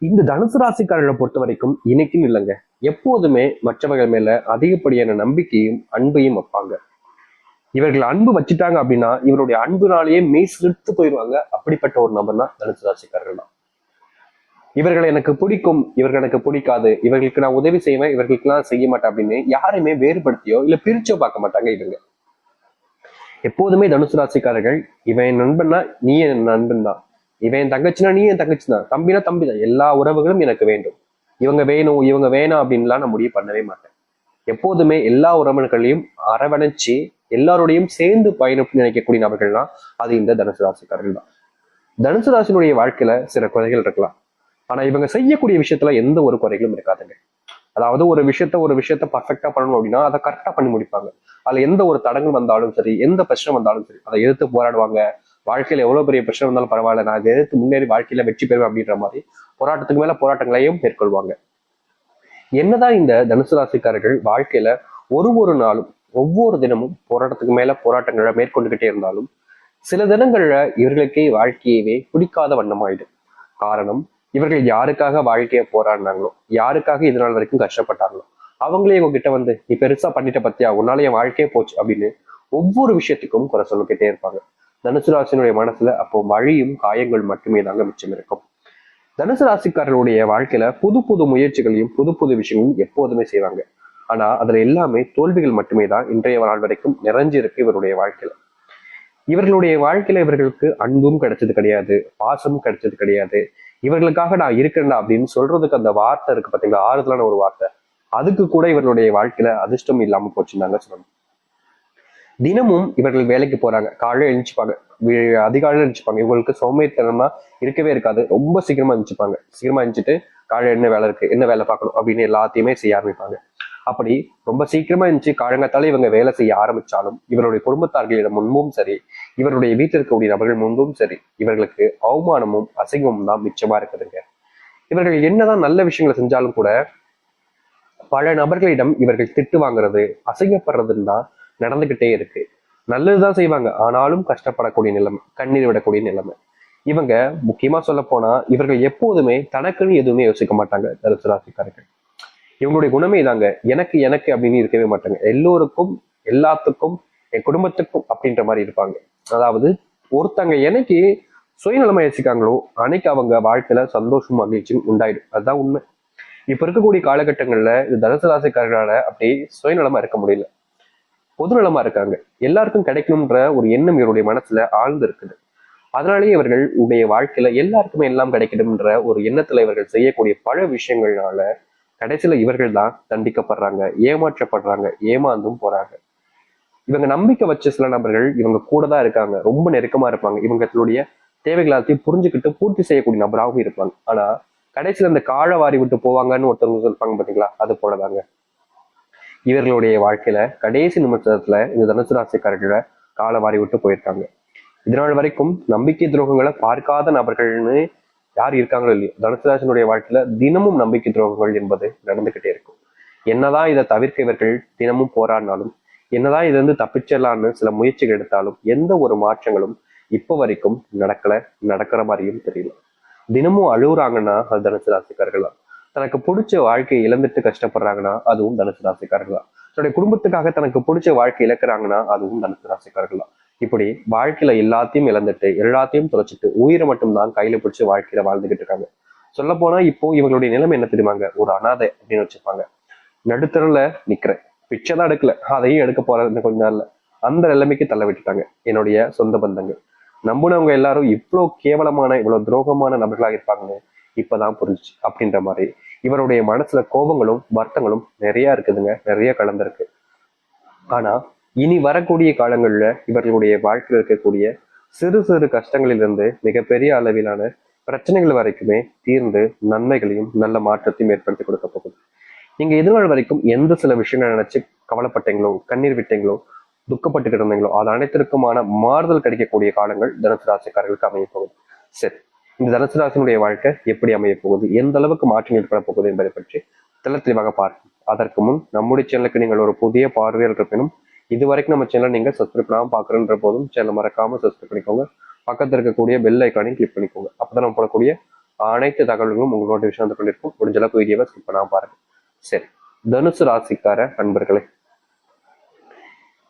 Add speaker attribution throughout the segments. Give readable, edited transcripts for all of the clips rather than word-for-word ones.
Speaker 1: இந்த தனுசு ராசிக்காரர்களை பொறுத்த வரைக்கும் இன்னைக்குன்னு இல்லைங்க, எப்போதுமே மற்றவர்கள் மேல அதிகப்படியான நம்பிக்கையும் அன்பையும் வைப்பாங்க. இவர்கள் அன்பு வச்சுட்டாங்க அப்படின்னா இவருடைய அன்புனாலேயே மெய் சிலிர்த்து போயிடுவாங்க. அப்படிப்பட்ட ஒரு நபர் தான் தனுசு ராசிக்காரர்கள் தான். இவர்களை எனக்கு பிடிக்கும், இவர்கள் எனக்கு பிடிக்காது, இவர்களுக்கு நான் உதவி செய்வேன், இவர்களுக்கு நான் செய்ய மாட்டேன் அப்படின்னு யாரையுமே வேறுபடுத்தியோ இல்ல பிரிச்சோ பார்க்க மாட்டாங்க இவங்க. எப்போதுமே தனுசு ராசிக்காரர்கள், இவன் என் நண்பன்னா நீ என் நண்பன் தான், இவன் என் தங்கச்சினா நீ என் தங்கச்சி தான், தம்பினா தம்பி தான், எல்லா உறவுகளும் எனக்கு வேண்டும், இவங்க வேணும் இவங்க வேணாம் அப்படின்லாம் நான் முடிவு பண்ணவே மாட்டேன். எப்போதுமே எல்லா உறவினர்களையும் அரவணைச்சு எல்லாரோடையும் சேர்ந்து பயணம் நினைக்கக்கூடிய நபர்கள்லாம் அது இந்த தனுசு ராசிக்காரர்கள் தான். தனுசு ராசினுடைய வாழ்க்கையில சில குறைகள் இருக்கலாம், ஆனா இவங்க செய்யக்கூடிய விஷயத்துல எந்த ஒரு குறைகளும் இருக்காதுங்க. அதாவது ஒரு விஷயத்த பர்ஃபெக்டா பண்ணணும் அப்படின்னா அதை கரெக்டா பண்ணி முடிப்பாங்க. அதுல எந்த ஒரு தடங்கள் வந்தாலும் சரி, எந்த பிரச்சனை வந்தாலும் சரி, அதை எதிர்த்து போராடுவாங்க. வாழ்க்கையில எவ்வளவு பெரிய பிரச்சனை வந்தாலும் பரவாயில்ல, நான் அதை எதிர்த்து முன்னேறி வாழ்க்கையில வெற்றி பெறுவேன் அப்படின்ற மாதிரி போராட்டத்துக்கு மேல போராட்டங்களையும் மேற்கொள்வாங்க. என்னதான் இந்த தனுசு ராசிக்காரர்கள் வாழ்க்கையில ஒரு நாளும் ஒவ்வொரு தினமும் போராட்டத்துக்கு மேல போராட்டங்களை மேற்கொண்டுகிட்டே இருந்தாலும் சில தினங்கள்ல இவர்களுக்கே வாழ்க்கையவே பிடிக்காத வண்ணமாயிடும். காரணம், இவர்கள் யாருக்காக வாழ்க்கைய போராடினாங்களோ, யாருக்காக இது நாள் வரைக்கும் கஷ்டப்பட்டாங்களோ, அவங்களே உங்ககிட்ட வந்து நீ பெருசா பண்ணிட்ட பத்தியா, உன்னால என் வாழ்க்கையே போச்சு அப்படின்னு ஒவ்வொரு விஷயத்துக்கும் குறை சொல்லிக்கிட்டே இருப்பாங்க. தனுசு ராசினுடைய மனசுல அப்போ வழியும் காயங்கள் மட்டுமே தாங்க மிச்சம் இருக்கும். தனுசு ராசிக்காரர்களுடைய வாழ்க்கையில புது புது முயற்சிகளையும் புது புது விஷயங்களையும் எப்போதுமே செய்வாங்க. ஆனா அதுல எல்லாமே தோல்விகள் மட்டுமே தான் இன்றைய நாள் வரைக்கும் நிறைஞ்சிருக்கு இவருடைய வாழ்க்கையில. இவர்களுடைய வாழ்க்கையில இவர்களுக்கு அன்பும் கிடைச்சது கிடையாது, பாசமும் கிடைச்சது கிடையாது. இவர்களுக்காக நான் இருக்கிறேன்டா அப்படின்னு சொல்றதுக்கு அந்த வார்த்தை இருக்கு பாத்தீங்களா, ஆறுதலான ஒரு வார்த்தை, அதுக்கு கூட இவர்களுடைய வாழ்க்கையில அதிர்ஷ்டம் இல்லாம போச்சுன்னாங்க சொல்லணும். தினமும் இவர்கள் வேலைக்கு போறாங்க, காலையில எழுந்திருப்பாங்க, அதிகாலையில எழுந்திருப்பாங்க. இவங்களுக்கு சோம்பேறித்தனமா இருக்கவே இருக்காது, ரொம்ப சீக்கிரமா எழுந்திருப்பாங்க. சீக்கிரமா எழுந்திட்டு காலையில என்ன வேலை இருக்கு, என்ன வேலை பார்க்கணும் அப்படின்னு எல்லாத்தையுமே செய்ய ஆரம்பிப்பாங்க. அப்படி ரொம்ப சீக்கிரமா இருந்துச்சு காலங்கத்தால இவங்க வேலை செய்ய ஆரம்பிச்சாலும் இவருடைய குடும்பத்தார்களிடம் முன்பும் சரி, இவருடைய வீட்டில் இருக்கக்கூடிய நபர்கள் முன்பும் சரி, இவர்களுக்கு அவமானமும் அசிங்கமும் தான் மிச்சமா இருக்குதுங்க. இவர்கள் என்னதான் நல்ல விஷயங்களை செஞ்சாலும் கூட பல நபர்களிடம் இவர்கள் திட்டு வாங்குறது, அசிங்கப்படுறதுன்னு தான் நடந்துகிட்டே இருக்கு. நல்லதுதான் செய்வாங்க, ஆனாலும் கஷ்டப்படக்கூடிய நிலைமை, கண்ணீர் விடக்கூடிய நிலைமை. இவங்க முக்கியமா சொல்ல போனா இவர்கள் எப்போதுமே தனக்குன்னு எதுவுமே யோசிக்க மாட்டாங்க தனுசு ராசிக்காரர்கள். இவங்களுடைய குணமே தாங்க, எனக்கு எனக்கு அப்படின்னு இருக்கவே மாட்டாங்க. எல்லோருக்கும், எல்லாத்துக்கும், என் குடும்பத்துக்கும் அப்படின்ற மாதிரி இருப்பாங்க. அதாவது ஒருத்தங்க என்னைக்கு சுயநலமா யோசிக்காங்களோ அன்னைக்கு அவங்க வாழ்க்கையில சந்தோஷம் மகிழ்ச்சியும் உண்டாயிடும். அதுதான் உண்மை. இப்ப இருக்கக்கூடிய காலகட்டங்கள்ல இது தனுசு ராசிக்காரர்களால அப்படி சுயநலமா இருக்க முடியல, பொதுநலமா இருக்காங்க. எல்லாருக்கும் கிடைக்கணும்ன்ற ஒரு எண்ணம் இவருடைய மனசுல ஆழ்ந்து இருக்குது. அதனாலேயே இவர்கள் உடைய வாழ்க்கையில எல்லாருக்குமே எல்லாம் கிடைக்கணும்ன்ற ஒரு எண்ணத்துல இவர்கள் செய்யக்கூடிய பல விஷயங்கள்னால கடைசியில இவர்கள் தான் தண்டிக்கப்படுறாங்க, ஏமாற்றப்படுறாங்க, ஏமாந்தும் போறாங்க. இவங்க நம்பிக்கை வச்ச சில நபர்கள் இவங்க கூட தான் இருக்காங்க, ரொம்ப நெருக்கமா இருப்பாங்க, இவங்களுடைய தேவைகள் எல்லாத்தையும் புரிஞ்சுக்கிட்டு பூர்த்தி செய்யக்கூடிய நபராகவும் இருப்பாங்க. ஆனா கடைசியில இந்த காழ வாரி விட்டு போவாங்கன்னு ஒருத்தவங்க சொல்லிப்பாங்க பாத்தீங்களா, அது போலதாங்க இவர்களுடைய வாழ்க்கையில கடைசி நிமிஷத்துல இந்த தனுசு ராசிக்காரர்களை காலை வாரி விட்டு போயிருக்காங்க. இதனால் வரைக்கும் நம்பிக்கை துரோகங்களை பார்க்காத நபர்கள்னு யார் இருக்காங்களோ இல்லையோ, தனுசு ராசினுடைய வாழ்க்கையில தினமும் நம்பிக்கை துரோகங்கள் என்பது நடந்துகிட்டே இருக்கும். என்னதான் இதை தவிர்க்க இவர்கள் தினமும் போராடினாலும், என்னதான் இது தப்பிச்சிடலான்னு சில முயற்சிகள் எடுத்தாலும் எந்த ஒரு மாற்றங்களும் இப்ப வரைக்கும் நடக்கல, நடக்கிற மாதிரியும் தெரியல. தினமும் அழுகுறாங்கன்னா அது தனுசு ராசிக்காரர்கள் தான். தனக்கு பிடிச்ச வாழ்க்கையை இழந்துட்டு கஷ்டப்படுறாங்கன்னா அதுவும் தனுசு ராசிக்காரர்கள் தான். தன்னுடைய குடும்பத்துக்காக தனக்கு பிடிச்ச வாழ்க்கை இழக்கிறாங்கன்னா அதுவும் தனுசு ராசிக்காரர்கள் தான். இப்படி வாழ்க்கையில எல்லாத்தையும் இழந்துட்டு எல்லாத்தையும் தொலைச்சிட்டு உயிரை மட்டும்தான் கையில பிடிச்சி வாழ்க்கையில வாழ்ந்துகிட்டு இருக்காங்க. சொல்ல போனா இப்போ இவங்களுடைய நிலைமை என்ன தெரியுமாங்க, ஒரு அனாதை அப்படின்னு வச்சிருப்பாங்க. நடுத்தருல நிக்கிறேன், பிச்சை தான் எடுக்கல, அதையும் எடுக்க போறது கொஞ்ச நாள்ல, அந்த நிலைமைக்கு தள்ள விட்டுட்டாங்க என்னுடைய சொந்த பந்தங்கள். நம்பினவங்க எல்லாரும் இவ்வளவு கேவலமான இவ்வளவு துரோகமான நபர்களாக இருப்பாங்கன்னு இப்பதான் புரிஞ்சுச்சு அப்படின்ற மாதிரி இவருடைய மனசுல கோபங்களும் வருத்தங்களும் நிறைய இருக்குதுங்க, நிறைய கலந்துருக்கு. ஆனா இனி வரக்கூடிய காலங்கள்ல இவர்களுடைய வாழ்க்கையில் இருக்கக்கூடிய சிறு சிறு கஷ்டங்களிலிருந்து மிகப்பெரிய அளவிலான பிரச்சனைகள் வரைக்குமே தீர்ந்து நன்மைகளையும் நல்ல மாற்றத்தையும் ஏற்படுத்தி கொடுக்க போகுது. நீங்க இதுநாள் வரைக்கும் எந்த சில விஷயங்களை நினைச்சு கவலைப்பட்டீங்களோ, கண்ணீர் விட்டீங்களோ, துக்கப்பட்டுக்கிட்டு இருந்தீங்களோ அது அனைத்திற்குமான மாறுதல் கிடைக்கக்கூடிய காலங்கள் தனுசு ராசிக்காரர்களுக்கு அமைய போகுது. சரி, இந்த தனுசு ராசினுடைய வாழ்க்கை எப்படி அமைய போகுது, எந்த அளவுக்கு மாற்றம் ஏற்பட போகுது என்பதை பற்றி தெளிவாக பார்ப்போம். அதற்கு முன் நம்முடைய சேனலுக்கு நீங்கள் ஒரு புதிய பார்வையாளர் இருப்பினும் இது வரைக்கும் நம்ம சேனல் நீங்க சப்ஸ்கிரைப் பண்ணாம பாக்குறன்ற போதும் சேனல் மறக்காம சப்ஸ்கிரைப் பண்ணிக்கோங்க. பக்கத்துல இருக்கக்கூடிய பெல் ஐக்கானையும் கிளிக் பண்ணிக்கோங்க. அப்பதான் நம்ம போடக்கூடிய அனைத்து தகவல்களும் உங்களோட நோட்டிஃபிகேஷன் வந்து கொண்டிருக்கும். முடிஞ்ச அளவுக்கு வீடியோவை ஸ்கிப் பண்ணாம பாருங்க. சரி, தனுசு ராசிக்கார நண்பர்களே,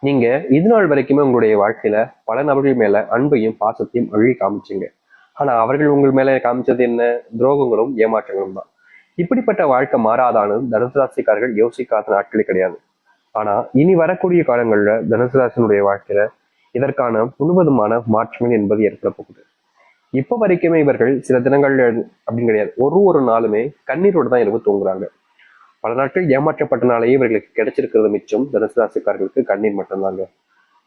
Speaker 1: நீங்க இது நாள் வரைக்குமே உங்களுடைய வாழ்க்கையில பல நபர்கள் மேல அன்பையும் பாசத்தையும் அள்ளி காமிச்சீங்க. ஆனா அவர்கள் உங்கள் மேல காமிச்சது என்ன? துரோகங்களும் ஏமாற்றங்களும் தான். இப்படிப்பட்ட வாழ்க்கை மாறாதான்னு தனுசு ராசிக்காரர்கள் யோசிக்காத நாட்களே கிடையாது. ஆனா இனி வரக்கூடிய காலங்கள்ல தனுசு ராசினுடைய வாழ்க்கையில இதற்கான முழுவதுமான மாற்றங்கள் என்பது ஏற்பட போகுது. இப்ப வரைக்குமே இவர்கள் சில தினங்கள் அப்படின்னு கிடையாது, ஒரு நாளுமே கண்ணீரோடு தான் இரவு தூங்குறாங்க. பல நாட்கள் ஏமாற்றப்பட்டனாலேயே இவர்களுக்கு கிடைச்சிருக்கிறது மிச்சம் தனுசு ராசிக்காரர்களுக்கு கண்ணீர் மட்டும்தாங்க.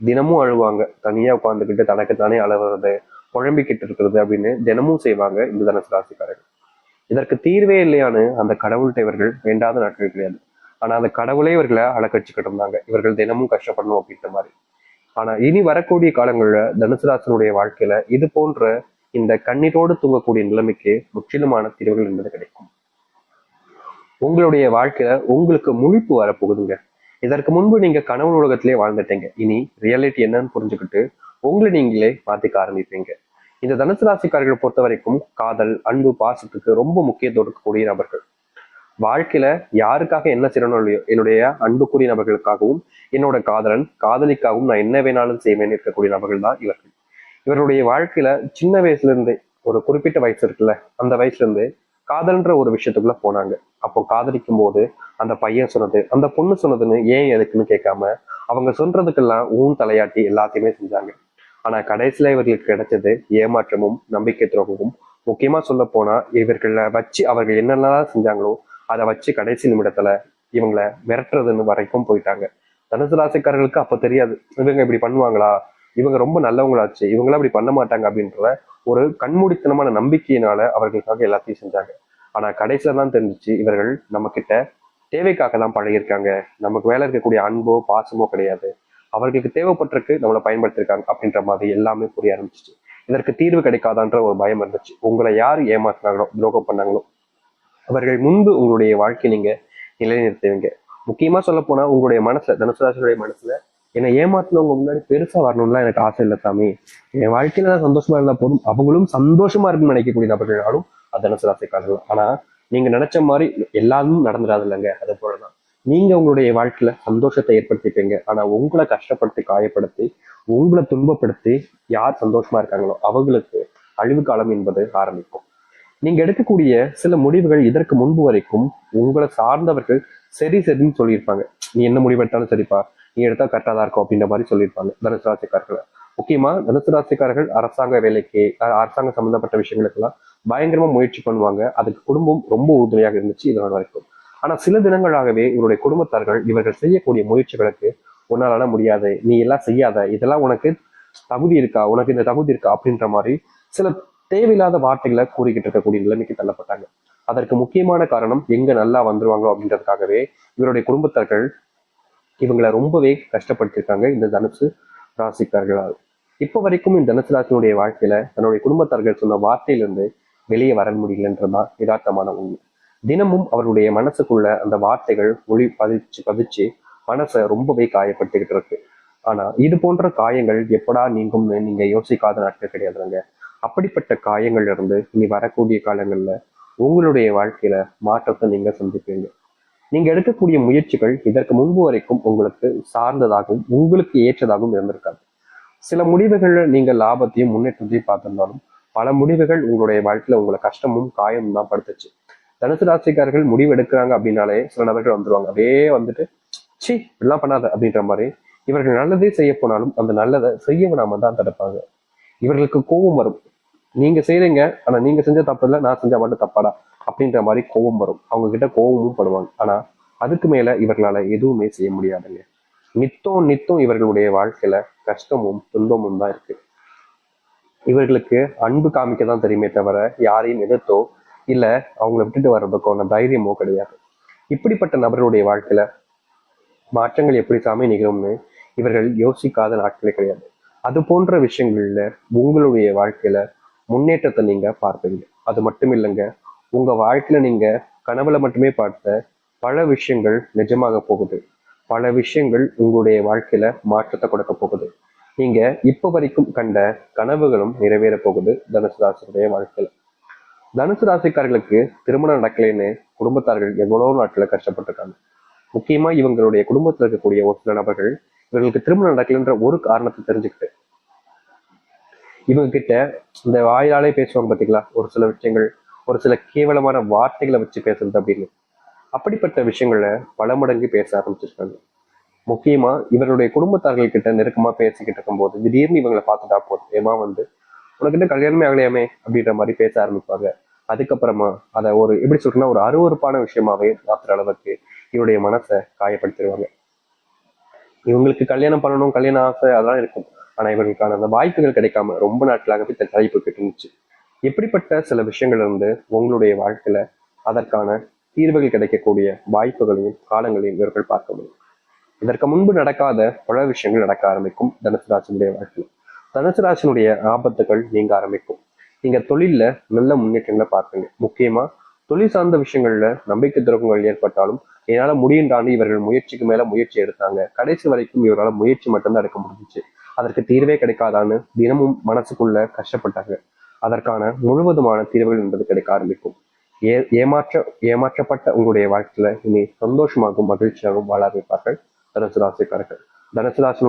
Speaker 1: தினமும் அழுவாங்க, தனியா உட்காந்துக்கிட்டு தனக்குத்தானே அழுறது, குழம்பிக்கிட்டு இருக்கிறது அப்படின்னு தினமும் செய்வாங்க இந்த தனுசு ராசிக்காரர்கள். இதற்கு தீர்வே இல்லையான்னு அந்த கடவுள்கிட்ட இவர்கள் வேண்டாத நாட்கள் கிடையாது. ஆனா அந்த கடவுளே இவர்களை அலக்கடிச்சுக்கிட்டு இருந்தாங்க, இவர்கள் தினமும் கஷ்டப்படணும் அப்படின்ற மாதிரி. ஆனா இனி வரக்கூடிய காலங்கள்ல தனுசு ராசினுடைய வாழ்க்கையில இது போன்ற இந்த கண்ணீரோடு தூங்கக்கூடிய நிலைமைக்கு முற்றிலுமான தீர்வுகள் என்பது கிடைக்கும். உங்களுடைய வாழ்க்கையில உங்களுக்கு முழிப்பு வரப்போகுதுங்க. இதற்கு முன்பு நீங்க கனவு உலகத்திலே வாழ்ந்துட்டீங்க. இனி ரியாலிட்டி என்னன்னு புரிஞ்சுக்கிட்டு உங்களை நீங்களே மாத்திக்க ஆரம்பிப்பீங்க. இந்த தனுசு ராசிக்காரர்களை பொறுத்த வரைக்கும் காதல், அன்பு, பாசத்துக்கு ரொம்ப முக்கியத்துவம் இருக்கக்கூடிய நபர்கள். வாழ்க்கையில யாருக்காக என்ன செய்யணும் இல்லையோ, என்னுடைய அன்புக்குரிய நபர்களுக்காகவும் என்னோட காதலிக்காகவும் நான் என்ன வேணாலும் செய்வேன் இருக்கக்கூடிய நபர்கள் தான் இவர்கள். இவருடைய வாழ்க்கையில சின்ன வயசுல இருந்தே, ஒரு குறிப்பிட்ட வயசு இருக்குல்ல, அந்த வயசுல இருந்து காதல்ன்ற ஒரு விஷயத்துக்குள்ள போனாங்க. அப்போ காதலிக்கும் போது அந்த பையன் சொன்னது, அந்த பொண்ணு சொன்னதுன்னு ஏன் எதுக்குன்னு கேட்காம அவங்க சொல்றதுக்கெல்லாம் தலையாட்டி எல்லாத்தையுமே செஞ்சாங்க. ஆனா கடைசியில இவர்களுக்கு கிடைச்சது ஏமாற்றமும் நம்பிக்கை துரோகமும். முக்கியமா சொல்ல போனா இவர்களை வச்சு அவர்கள் என்னென்னலாம் செஞ்சாங்களோ அதை வச்சு கடைசி நிமிடத்துல இவங்களை மிரட்டுறதுன்னு வரைக்கும் போயிட்டாங்க. தனுசு ராசிக்காரர்களுக்கு அப்ப தெரியாது இவங்க இப்படி பண்ணுவாங்களா, இவங்க ரொம்ப நல்லவங்களாச்சு, இவங்களாம் இப்படி பண்ண மாட்டாங்க அப்படின்ற ஒரு கண்மூடித்தனமான நம்பிக்கையினால அவர்களுக்காக எல்லாத்தையும் செஞ்சாங்க. ஆனா கடைசியில தான் தெரிஞ்சிச்சு இவர்கள் நம்ம கிட்ட தேவைக்காக தான் பழகிருக்காங்க, நமக்கு மேல இருக்கக்கூடிய அன்போ பாசமோ கிடையாது, அவர்களுக்கு தேவைப்பட்டிருக்கு நம்மளை பயன்படுத்திருக்காங்க அப்படின்ற மாதிரி எல்லாமே புரிய ஆரம்பிச்சிச்சு. இதற்கு தீர்வு கிடைக்காதான்ற ஒரு பயம் இருந்துச்சு. உங்களை யார் ஏமாத்தினாங்களோ, துரோகம் பண்ணாங்களோ அவர்கள் முன்பு உங்களுடைய வாழ்க்கை நீங்க நிலைநிறுத்துவீங்க. முக்கியமா சொல்ல போனா உங்களுடைய மனசுல, தனுசு ராசியுடைய மனசுல என்னை ஏமாத்தினவங்க முன்னாடி பெருசா வரணும்லாம் எனக்கு ஆசை இல்லை சாமி, என் வாழ்க்கையில தான் சந்தோஷமா இருந்தா போதும், அவங்களும் சந்தோஷமா இருக்குன்னு நினைக்கக்கூடிய நபர்களாலும் தனுசு ராசிக்காரர்கள். ஆனா நீங்க நினைச்ச மாதிரி எல்லாரும் நடந்துடாது இல்லைங்க. அது போலதான் நீங்க உங்களுடைய வாழ்க்கையில சந்தோஷத்தை ஏற்படுத்திப்பீங்க. ஆனா உங்களை கஷ்டப்படுத்தி, காயப்படுத்தி, உங்களை துன்பப்படுத்தி யார் சந்தோஷமா இருக்காங்களோ அவங்களுக்கு அழிவு காலம் என்பது ஆரம்பிக்கும். நீங்க எடுக்கக்கூடிய சில முடிவுகள் இதற்கு முன்பு வரைக்கும் உங்களை சார்ந்தவர்கள் சரி சரின்னு சொல்லியிருப்பாங்க. நீ என்ன முடிவு எடுத்தாலும் சரிப்பா, நீ எடுத்தா கரெக்டா தான் இருக்கும் அப்படின்ற மாதிரி சொல்லியிருப்பாங்க தனுசு ராசிக்காரர்கள். முக்கியமா தனுசு ராசிக்காரர்கள் அரசாங்க வேலைக்கு, அரசாங்க சம்பந்தப்பட்ட விஷயங்களுக்கெல்லாம் பயங்கரமா முயற்சி பண்ணுவாங்க. அதுக்கு குடும்பம் ரொம்ப உறுதுணையாக இருந்துச்சு இதனால் வரைக்கும். ஆனா சில தினங்களாகவே இவருடைய குடும்பத்தார்கள் இவர்கள் செய்யக்கூடிய முயற்சிகளுக்கு உன்னால முடியாது, நீ எல்லாம் செய்யாத, இதெல்லாம் உனக்கு தகுதி இருக்கா, உனக்கு இந்த தகுதி இருக்கா அப்படின்ற மாதிரி சில தேவையில்லாத வார்த்தைகளை கூறிக்கிட்டு இருக்கக்கூடிய நிலைமைக்கு தள்ளப்பட்டாங்க. அதற்கு முக்கியமான காரணம் எங்க நல்லா வந்துருவாங்க அப்படின்றதுக்காகவே இவருடைய குடும்பத்தார்கள் இவங்களை ரொம்பவே கஷ்டப்படுத்திருக்காங்க இந்த தனுசு ராசிக்காரர்களால். இப்ப வரைக்கும் இந்த தனுசு ராசினுடைய வாழ்க்கையில தன்னுடைய குடும்பத்தார்கள் சொன்ன வார்த்தையிலிருந்து வெளியே வர முடியலன்றதுதான் யதார்த்தமான உண்மை. தினமும் அவருடைய மனசுக்குள்ள அந்த வார்த்தைகள் ஒளி பதிச்சு பதிச்சு மனசை ரொம்பவே காயப்படுத்திக்கிட்டு இருக்கு. ஆனா இது போன்ற காயங்கள் எப்படா நீங்கும்னு நீங்க யோசிக்காத நாட்கள் கிடையாதுங்க. அப்படிப்பட்ட காயங்கள்ல இருந்து இனி வரக்கூடிய காலங்கள்ல உங்களுடைய வாழ்க்கையில மாற்றத்தை நீங்க சந்திப்பீங்க. நீங்க எடுக்கக்கூடிய முயற்சிகள் இதற்கு முன்பு வரைக்கும் உங்களுக்கு சார்ந்ததாகவும் உங்களுக்கு ஏற்றதாகவும் இருந்திருக்காது. சில முடிவுகள்ல நீங்க லாபத்தையும் முன்னேற்றத்தையும் பார்த்திருந்தாலும் பல முடிவுகள் உங்களுடைய வாழ்க்கையில உங்களை கஷ்டமும் காயமும் தான் படுத்துச்சு. தனுசு ராசிக்காரர்கள் முடிவு எடுக்கிறாங்க அப்படின்னாலே சில நபர்கள் வந்துருவாங்க, அப்படியே வந்துட்டு சி இப்படிலாம் பண்ணாத அப்படின்ற மாதிரி. இவர்கள் நல்லதே செய்ய போனாலும் அந்த நல்லதை செய்ய விடாம தான் தடுப்பாங்க. இவர்களுக்கு கோபம் வரும், நீங்க செய்றீங்க ஆனா நீங்க செஞ்ச தப்பு இல்லை, நான் செஞ்சா மட்டும் தப்பாடா அப்படின்ற மாதிரி கோபம் வரும். அவங்க கிட்ட கோபமும் படுவாங்க. ஆனா அதுக்கு மேல இவர்களால எதுவுமே செய்ய முடியாதுங்க. நித்தம் நித்தம் இவர்களுடைய வாழ்க்கையில கஷ்டமும் துன்பமும் தான் இருக்கு. இவர்களுக்கு அன்பு காமிக்க தான் தெரியுமே தவிர யாரையும் எதிர்த்தோ இல்ல அவங்களை விட்டுட்டு வர்றதுக்கான தைரியமோ கிடையாது. இப்படிப்பட்ட நபர்களுடைய வாழ்க்கையில மாற்றங்கள் எப்படி சாமி நிகழும்னு இவர்கள் யோசிக்காத நாட்களே கிடையாது. அது போன்ற விஷயங்கள்ல உங்களுடைய வாழ்க்கையில முன்னேற்றத்தை நீங்க பார்ப்பீங்க. அது மட்டும் இல்லைங்க, உங்க வாழ்க்கையில நீங்க கனவுல மட்டுமே பார்த்த பல விஷயங்கள் நிஜமாக போகுது. பல விஷயங்கள் உங்களுடைய வாழ்க்கையில மாற்றத்தை கொடுக்க போகுது. நீங்க இப்ப வரைக்கும் கண்ட கனவுகளும் நிறைவேற போகுது தனுசு ராசியுடைய வாழ்க்கையில. தனுசு ராசிக்காரர்களுக்கு திருமணம் நடக்கலைன்னு குடும்பத்தார்கள் எவ்வளவு நாட்கள கஷ்டப்பட்டிருக்காங்க. முக்கியமா இவங்களுடைய குடும்பத்துல இருக்கக்கூடிய ஒரு சில நபர்கள் இவர்களுக்கு திருமணம் நடக்கலைன்ற ஒரு காரணத்தை தெரிஞ்சுக்கிட்டு இவங்க கிட்ட இந்த வாயாலே பேசுவாங்க பாத்தீங்களா, ஒரு சில விஷயங்கள், ஒரு சில கேவலமான வார்த்தைகளை வச்சு பேசுறது அப்படின்னு, அப்படிப்பட்ட விஷயங்கள பல மடங்கு பேச ஆரம்பிச்சிருக்காங்க. முக்கியமா இவருடைய குடும்பத்தார்கள் கிட்ட நெருக்கமா பேசிக்கிட்டு இருக்கும்போது திடீர்னு இவங்களை பார்த்துட்டா போதும் ஏமா வந்து உனக்கிட்ட கல்யாணமே ஆகலையாமே அப்படின்ற மாதிரி பேச ஆரம்பிப்பாங்க. அதுக்கப்புறமா அதை ஒரு எப்படி சொல்றேன்னா ஒரு அருவருப்பான விஷயமாவே மாத்துற அளவுக்கு இவருடைய மனசை காயப்படுத்திடுவாங்க. இவங்களுக்கு கல்யாணம் பண்ணணும், கல்யாண ஆசை அதெல்லாம் இருக்கும். ஆனா இவர்களுக்கான அந்த வாய்ப்புகள் கிடைக்காம ரொம்ப நாட்களாகவே தள்ளிப்பட்டு இருந்துச்சு. இப்படிப்பட்ட சில விஷயங்கள் இருந்து உங்களுடைய வாழ்க்கையில அதற்கான தீர்வுகள் கிடைக்கக்கூடிய வாய்ப்புகளையும் காலங்களையும் இவர்கள் பார்க்க முடியும். இதற்கு முன்பு நடக்காத பல விஷயங்கள் நடக்க ஆரம்பிக்கும் தனுசு ராசினுடைய வாழ்க்கையில். தனுசு ராசினுடைய ஆபத்துகள் நீங்க ஆரம்பிக்கும். நீங்க தொழில்ல நல்ல முன்னேற்றங்களை பார்ப்பீங்க. முக்கியமா தொழில் சார்ந்த விஷயங்கள்ல நம்பிக்கை துரோகங்கள் ஏற்பட்டாலும் என்னால முடியுன்றாண்டு இவர்கள் முயற்சிக்கு மேல முயற்சி எடுத்தாங்க. கடைசி வரைக்கும் இவரால் முயற்சி மட்டும்தான் எடுக்க முடிஞ்சிச்சு. அதற்கு தீர்வே கிடைக்காதான்னு தினமும் மனசுக்குள்ள கஷ்டப்பட்டாங்க. அதற்கான முழுவதுமான தீர்வுகள் என்பது கிடைக்க ஆரம்பிக்கும். ஏமாற்றப்பட்ட உங்களுடைய வாழ்க்கையில இனி சந்தோஷமாகவும் மகிழ்ச்சியாகவும் வாழ ஆரம்பிப்பார்கள் தனுசு ராசிக்காரர்கள். தனுசு ராசி